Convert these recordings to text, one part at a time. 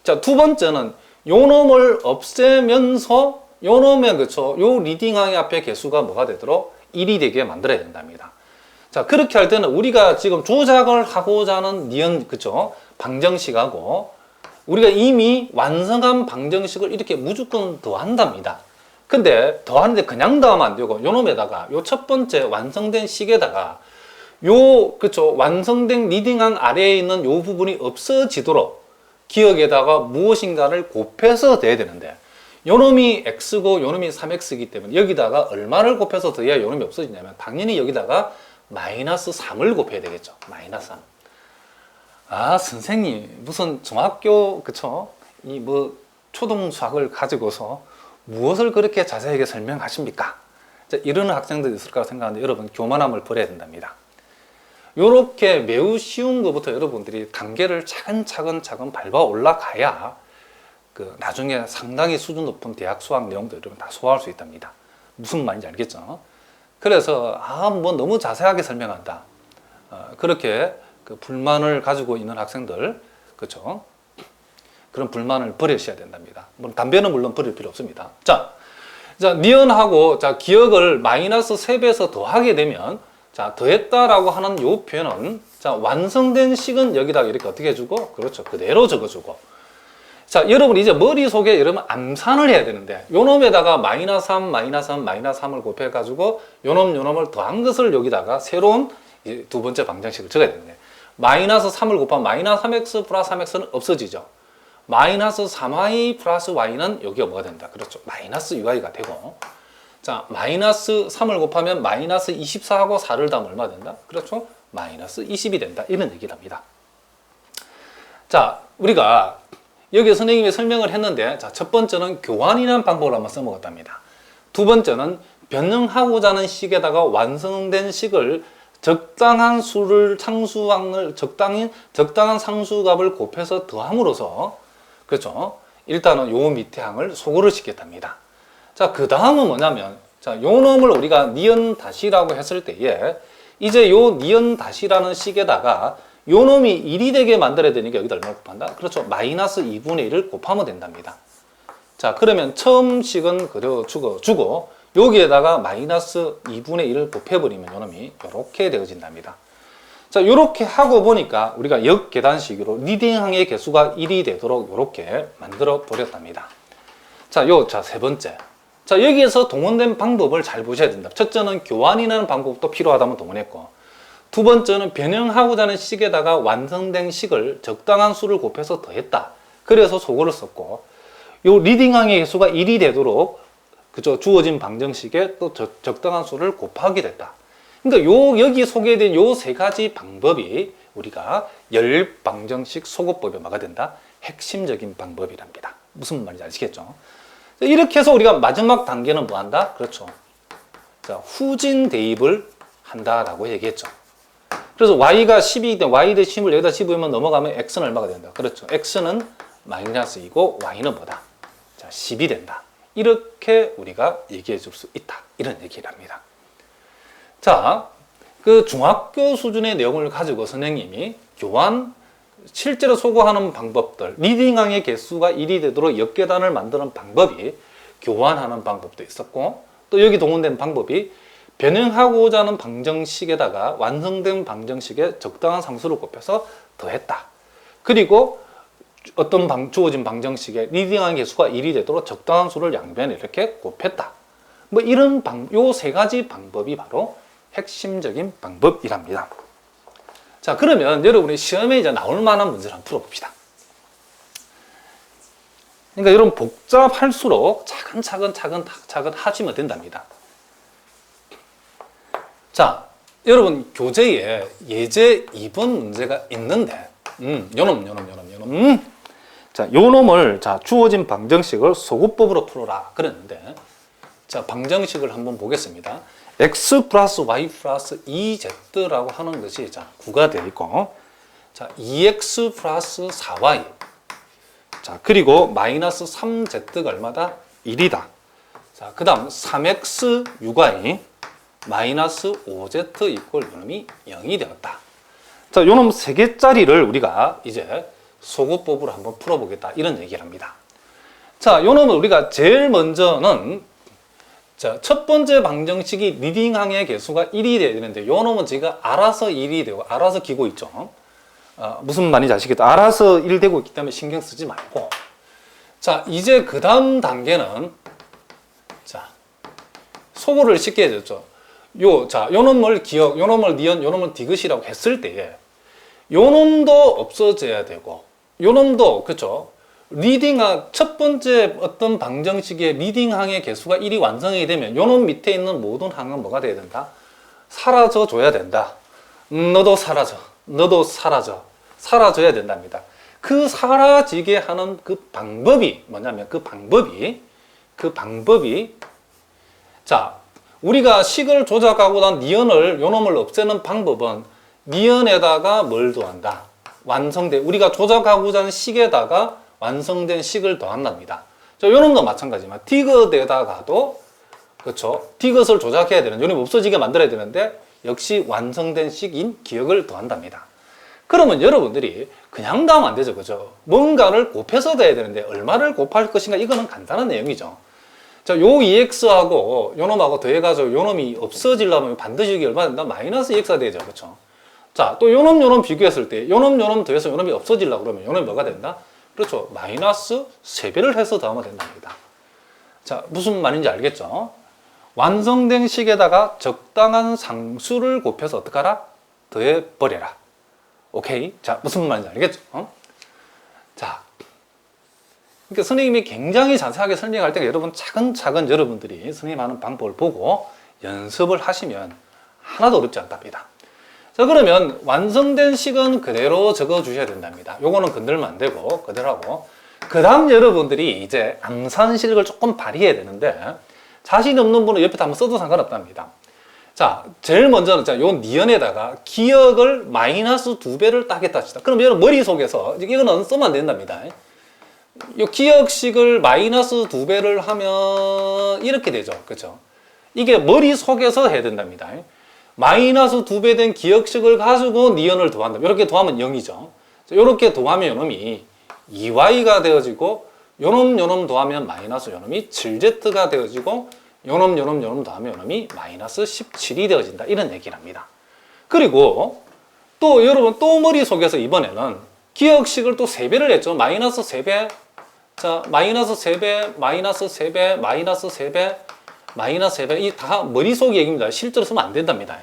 자, 두 번째는 요 놈을 없애면서 요 놈의 그쵸, 요 리딩항의 앞에 개수가 뭐가 되도록 1이 되게 만들어야 된답니다. 자, 그렇게 할 때는 우리가 지금 조작을 하고자 하는 니은, 그쵸, 방정식하고 우리가 이미 완성한 방정식을 이렇게 무조건 더한답니다. 근데 더하는데 그냥 더하면 안 되고 요 놈에다가 요 첫 번째 완성된 식에다가 요, 그쵸, 완성된 리딩항 아래에 있는 요 부분이 없어지도록 기억에다가 무엇인가를 곱해서 돼야 되는데 요 놈이 x고 요 놈이 3x이기 때문에 여기다가 얼마를 곱해서 더해야 요 놈이 없어지냐면 당연히 여기다가 마이너스 3을 곱해야 되겠죠. 마이너스 3. 아, 선생님 무슨 중학교 그쵸? 이 뭐 초등 수학을 가지고서 무엇을 그렇게 자세하게 설명하십니까? 자, 이러는 학생들이 있을 거라고 생각하는데 여러분 교만함을 버려야 된답니다. 요렇게 매우 쉬운 것부터 여러분들이 단계를 차근차근 밟아 올라가야 그 나중에 상당히 수준 높은 대학 수학 내용도 여러분 다 소화할 수 있답니다. 무슨 말인지 알겠죠? 그래서 뭐 너무 자세하게 설명한다. 그렇게 그 불만을 가지고 있는 학생들, 그렇죠? 그런 불만을 버리셔야 된답니다. 담배는 물론 버릴 필요 없습니다. 자, 니은하고 기억을 마이너스 3배에서 더하게 되면 더했다라고 하는 요 표현은 완성된 식은 여기다가 이렇게 어떻게 해주고, 그렇죠, 그대로 적어주고. 자, 여러분 이제 머릿속에 여러분 암산을 해야 되는데 요 놈에다가 마이너스 3, 마이너스 3, 마이너스 3을 곱해가지고 요 놈을 더한 것을 여기다가 새로운 두 번째 방정식을 적어야 되는데 마이너스 3을 곱하면 마이너스 3x 플러스 3x는 없어지죠. 마이너스 3y 플러스 y는 여기가 뭐가 된다? 그렇죠. 마이너스 6y가 되고, 자, 마이너스 3을 곱하면 마이너스 24하고 4를 더하면 얼마 된다? 그렇죠. 마이너스 20이 된다. 이런 얘기를 합니다. 자, 우리가 여기 선생님이 설명을 했는데, 자, 첫 번째는 교환이라는 방법을 한번 써먹었답니다. 두 번째는 변형하고자 하는 식에다가 완성된 식을 적당한 수를 상수항을 적당한 상수값을 곱해서 더함으로써, 그렇죠, 일단은 요 밑에 항을 소거를 시켰답니다. 자, 그 다음은 뭐냐면, 자, 요 놈을 우리가 니은 다시라고 했을 때에 이제 요 니은 다시라는 식에다가 요 놈이 1이 되게 만들어야 되니까 여기다 얼마를 곱한다? 그렇죠, 마이너스 2분의 1을 곱하면 된답니다. 자, 그러면 처음 식은 그대로 주고 여기에다가 마이너스 2분의 1을 곱해버리면 요 놈이 이렇게 되어진답니다. 자, 요렇게 하고 보니까 우리가 역계단식으로 리딩항의 개수가 1이 되도록 요렇게 만들어 버렸답니다. 자, 세 번째. 자, 여기에서 동원된 방법을 잘 보셔야 된다. 첫째는 교환이라는 방법도 필요하다면 동원했고, 두 번째는 변형하고자 하는 식에다가 완성된 식을 적당한 수를 곱해서 더했다. 그래서 소거를 썼고, 요 리딩항의 개수가 1이 되도록, 그죠, 주어진 방정식에 또 적당한 수를 곱하게 됐다. 그러니까 여기 소개된 요 세 가지 방법이 우리가 열방정식 소거법에 뭐가 된다? 핵심적인 방법이랍니다. 무슨 말인지 아시겠죠? 이렇게 해서 우리가 마지막 단계는 뭐 한다? 그렇죠. 자, 후진 대입을 한다라고 얘기했죠. 그래서 y가 10이 돼, y 대 10을 여기다 집으면 넘어가면 x는 얼마가 된다? 그렇죠. x는 마이너스 2고 y는 뭐다? 자, 10이 된다. 이렇게 우리가 얘기해 줄 수 있다. 이런 얘기를 합니다. 자, 그 중학교 수준의 내용을 가지고 선생님이 교환, 실제로 소거하는 방법들, 리딩항의 개수가 1이 되도록 역계단을 만드는 방법이 교환하는 방법도 있었고, 또 여기 동원된 방법이 변형하고자 하는 방정식에다가 완성된 방정식에 적당한 상수를 곱해서 더했다. 그리고 어떤 주어진 방정식에 리딩항의 개수가 1이 되도록 적당한 수를 양변에 이렇게 곱했다. 뭐 이런 요 세 가지 방법이 바로 핵심적인 방법이랍니다. 자, 그러면 여러분이 시험에 이제 나올 만한 문제를 한번 풀어봅시다. 그러니까 여러분 복잡할수록 차근차근 하시면 된답니다. 자, 여러분 교재에 예제 2번 문제가 있는데, 요놈. 자, 요놈을, 자, 주어진 방정식을 소거법으로 풀어라. 그랬는데, 자, 방정식을 한번 보겠습니다. x 플러스 y 플러스 2z라고 하는 것이, 자, 9가 되어 있고, 자, 2x 플러스 4y. 자, 그리고 마이너스 3z가 얼마다? 1이다. 자, 그 다음 3x 6y 마이너스 5z 이퀄 요놈이 0이 되었다. 자, 요놈 3개짜리를 우리가 이제 소거법으로 한번 풀어보겠다 이런 얘기를 합니다. 자, 요 놈을 우리가 제일 먼저는 자, 첫 번째 방정식이 리딩항의 개수가 1이 돼야 되는데 요 놈은 제가 알아서 1이 되고 알아서 기고 있죠. 무슨 말인지 아시겠죠? 알아서 1 되고 있기 때문에 신경 쓰지 말고, 자, 이제 그 다음 단계는 자, 소거를 쉽게 해줬죠. 요 놈을 기억, 요 놈을 니은, 요 놈을 디귿이라고 했을 때에 요 놈도 없어져야 되고 요 놈도, 그쵸? 리딩항, 첫 번째 어떤 방정식의 리딩항의 개수가 1이 완성이 되면 요 놈 밑에 있는 모든 항은 뭐가 돼야 된다? 사라져 줘야 된다. 너도 사라져. 너도 사라져. 사라져야 된답니다. 그 사라지게 하는 그 방법이 뭐냐면 그 방법이 자, 우리가 식을 조작하고 난 니은을, 요 놈을 없애는 방법은 니은에다가 뭘 더한다? 우리가 조작하고자 하는 식에다가 완성된 식을 더한답니다. 자, 요 놈도 마찬가지지만 디귿에다가도, 그렇죠? 디귿을 조작해야 되는, 요 놈이 없어지게 만들어야 되는데 역시 완성된 식인 기억을 더한답니다. 그러면 여러분들이 그냥 가면 안 되죠, 그죠? 뭔가를 곱해서 돼야 되는데 얼마를 곱할 것인가, 이거는 간단한 내용이죠. 자, 요 2x하고 요 놈하고 더해가지고 요 놈이 없어지려면 반드시 이게 얼마 된다? 마이너스 2x가 되죠, 그렇죠? 자, 또 요 놈 비교했을 때 요 놈 더해서 요 놈이 없어지려고 그러면 요 놈이 뭐가 된다? 그렇죠, 마이너스 3배를 해서 더하면 된답니다. 자, 무슨 말인지 알겠죠? 완성된 식에다가 적당한 상수를 곱해서 어떡하라? 더해버려라. 오케이? 자, 무슨 말인지 알겠죠? 자, 그러니까 선생님이 굉장히 자세하게 설명할 때 여러분 차근차근 여러분들이 선생님 하는 방법을 보고 연습을 하시면 하나도 어렵지 않답니다. 자, 그러면 완성된 식은 그대로 적어 주셔야 된답니다. 요거는 건들면 안 되고 그대로 하고, 그 다음 여러분들이 이제 암산실력을 조금 발휘해야 되는데 자신 없는 분은 옆에다 한번 써도 상관없답니다. 자, 제일 먼저는 자, 요 니은에다가 기억을 마이너스 2배를 따겠다 합시다. 그럼 여러분 머릿속에서 이거는 쓰면 안 된답니다. 요 기억식을 마이너스 2배를 하면 이렇게 되죠. 그렇죠? 이게 머릿속에서 해야 된답니다. 마이너스 2배 된 기억식을 가지고 니은을 더한다. 이렇게 더하면 0이죠. 이렇게 더하면 요놈이 2y가 되어지고 요놈 더하면 마이너스 요놈이 7z가 되어지고 요놈 더하면 요놈이 마이너스 17이 되어진다. 이런 얘기를 합니다. 그리고 또 여러분 또 머릿속에서 이번에는 기억식을 또 3배를 했죠. 마이너스 3배, 자, 마이너스 3배, 마이너스 3배, 마이너스 3배, 마이너스 3배. 이 다 머릿속 얘기입니다. 실제로 쓰면 안 된답니다.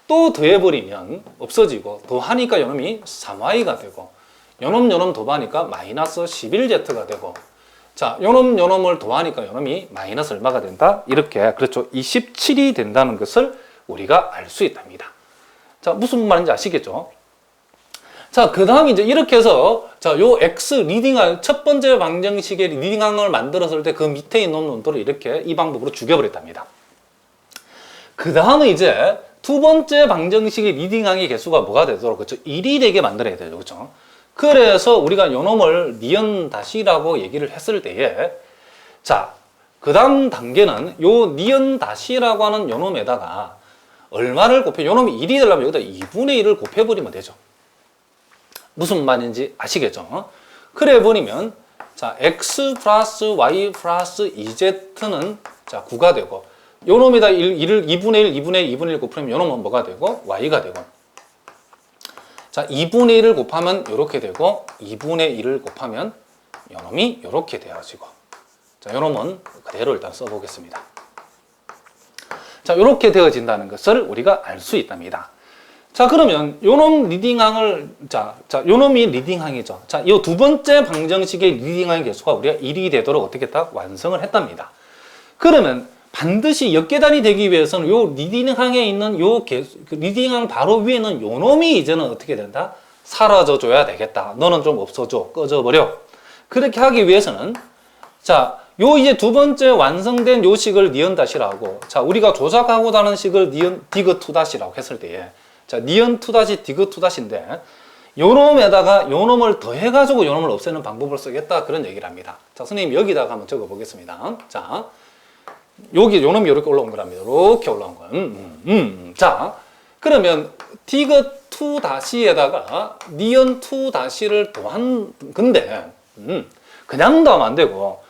또 더해버리면 없어지고, 더하니까 요놈이 3y가 되고, 요놈 더하니까 마이너스 11z가 되고, 자, 요놈을 더하니까 요놈이 마이너스 얼마가 된다? 이렇게, 그렇죠. 27이 된다는 것을 우리가 알 수 있답니다. 자, 무슨 말인지 아시겠죠? 자, 그 다음 이제 이렇게 해서, 자, 요 X 리딩항, 첫 번째 방정식의 리딩항을 만들었을 때 그 밑에 있는 놈들을 이렇게 이 방법으로 죽여버렸답니다. 그 다음은 이제 두 번째 방정식의 리딩항의 개수가 뭐가 되도록, 그렇죠? 1이 되게 만들어야 되죠. 그렇죠? 그래서 우리가 요 놈을 니은 다시라고 얘기를 했을 때에, 자, 그 다음 단계는 요 니은 다시라고 하는 요 놈에다가 얼마를 곱해, 요 놈이 1이 되려면 여기다 2분의 1을 곱해버리면 되죠. 무슨 말인지 아시겠죠? 그래 버리면, 자, x 플러스 y 플러스 2z는 자, 9가 되고, 요 놈에다 2분의 1 곱하면 요 놈은 뭐가 되고, y가 되고, 자, 2분의 1을 곱하면 요렇게 되고, 2분의 1을 곱하면 요 놈이 요렇게 되어지고, 자, 요 놈은 그대로 일단 써보겠습니다. 자, 요렇게 되어진다는 것을 우리가 알 수 있답니다. 자, 그러면 요놈 리딩항을, 요놈이 리딩항이죠. 자, 요 두 번째 방정식의 리딩항의 개수가 우리가 1이 되도록 어떻게 했다? 완성을 했답니다. 그러면 반드시 역계단이 되기 위해서는 요 리딩항에 있는 요 개수, 리딩항 바로 위에는 요 놈이 이제는 어떻게 된다? 사라져 줘야 되겠다. 너는 좀 없어져. 꺼져버려. 그렇게 하기 위해서는, 자, 요 이제 두 번째 완성된 요 식을 니은 다시라고, 자, 우리가 조작하고자 하는 식을 니은 디귿 투 다시라고 했을 때에, 자, 니은 투 다시 디귿 투 다시인데, 요 놈에다가 요 놈을 더해가지고 요 놈을 없애는 방법을 쓰겠다. 그런 얘기를 합니다. 자, 선생님 여기다가 한번 적어 보겠습니다. 자, 여기 요 놈이 이렇게 올라온 거랍니다. 이렇게 올라온 거. 자, 그러면 디귿 2 다시에다가 니은 2 다시를 더한 건데 그냥 더하면 안 되고